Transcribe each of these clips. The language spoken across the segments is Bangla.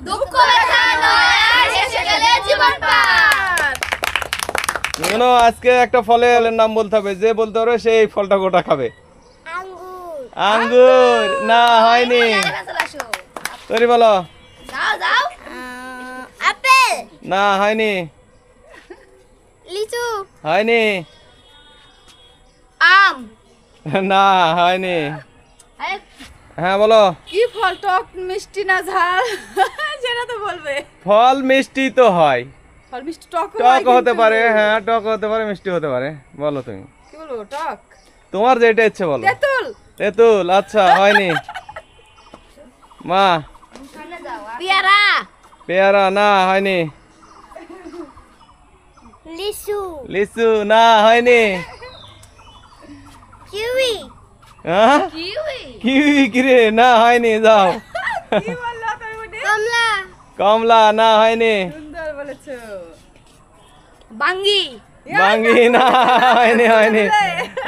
দুঃখ ব্যথা নয় আর এসে গেলে জীবন পার। শোনো, আজকে একটা ফলের নাম বলতে হবে, যে বলতে পারবে সেই ফলটা গোটা খাবে। আঙ্গুর। আঙ্গুর। না, হয়নি। তরি বলো। যাও যাও। আপেল। না, হয়নি। লিচু। হয়নি। আম। না, হয়নি। হ্যাঁ বলো। কি ফল, টক মিষ্টি না ঝাল? সেটা তো বলবে। ফল মিষ্টি তো হয়, ফল মিষ্টি টক টক হতে পারে। হ্যাঁ, টক হতে পারে, মিষ্টি হতে পারে। বলো তুমি কি বলবো? টক। তোমার যেটা ইচ্ছে বলো। তেঁতুল। তেঁতুল। আচ্ছা, হয়নি। মা। পেয়ারা। পেয়ারা। না, হয়নি। লিচু। লিচু। না, হয়নি। কিউই। হ্যাঁ, কিউই। কিউই। কিরে, না, হয়নি। যাও। কি বললা তুমি মনে? কমলা। কমলা। না, হয়নি। সুন্দর বলেছো। বাঙ্গি। বাঙ্গি। না, হয়নি। হয়নি।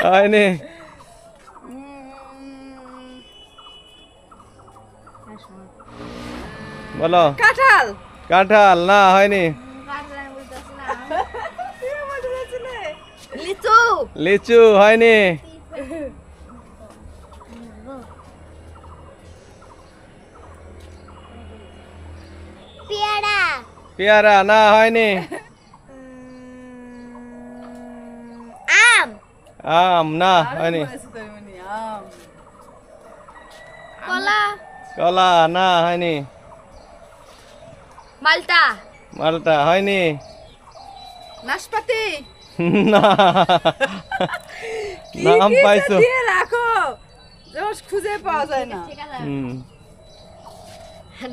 হয়নি। বলো। কাঁঠাল। কাঁঠাল। না, হয়নি। লিচু। লিচু। হয়নি। পেয়ারা। পেয়ারা। না, হয়নি। আম। আম। না, হয়নি। বলেছো তুমি মনে, আম। কলা। কলা। না, হয়নি। মালটা। মালটা। হয়নি। নাশপাতি। না, নাম কি যে পাইছো। দিয়ে রাখো, রোজ খুঁজে পাওয়া যায় না। হুম।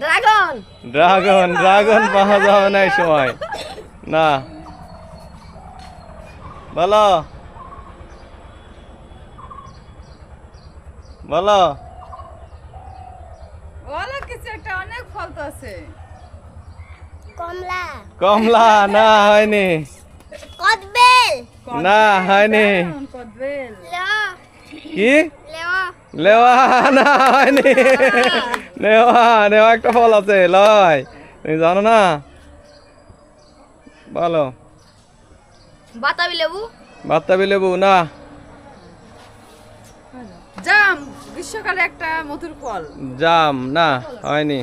ড্রাগন। ড্রাগন। ড্রাগন পাওয়া যাবে না এই সময়। না। বলো। বলো। বলো কিছু একটা, অনেক ফল তো আছে। কমলা। কমলা। না, হয়নি। কদবেল। না, হয়নি। কদবেল। কি? লেওয়া। লেওয়া। না, হয়নি। নেওয়া। নেওয়া একটা ফল আছে, লয়। তুমি জানো না? বলো। বাতাবি লেবু। বাতাবি লেবু। না। জাম, গ্রীষ্মকালে একটা মধুর ফল। জাম। না, হয়নি।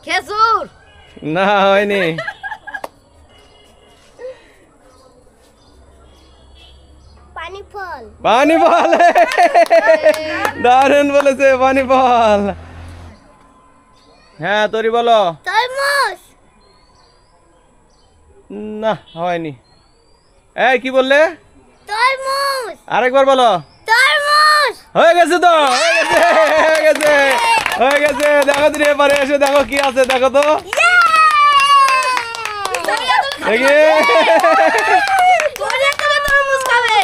খেজুর। না, হয়নি। পানি ফল। পানি ফল। দারুণ বলেছে, পানি ফল। হ্যাঁ, তরি বলো। তরমুজ। না, হয়নি। এই কি বললে? তরমুজ। আরেকবার বলো। তরমুজ। হয়ে গেছে তো, হয়ে গেছে, হয়ে গেছে, হয়ে গেছে। দেখো তুমি এবারে এসে দেখো কি আছে, দেখো তো। দেখি।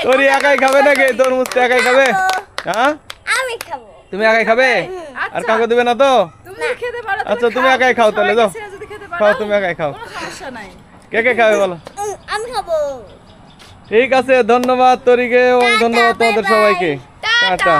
তোরি একাই খাবে নাকি? তরমুজ তো একাই খাবে? হ্যাঁ, আমি খাবো। তুমি একাই খাবে? আর কাউকে দিবে না তো? তুমি খেতে পারো। আচ্ছা, তুমি একাই খাও তাহলে, যাও। যদি খেতে পারো, খাও, তুমি একাই খাও। কোনো সমস্যা নাই। কে কে খাবে বলো। আমি খাবো। ঠিক আছে, ধন্যবাদ তরিকে এবং ধন্যবাদ তোমাদের সবাইকে। টাটা।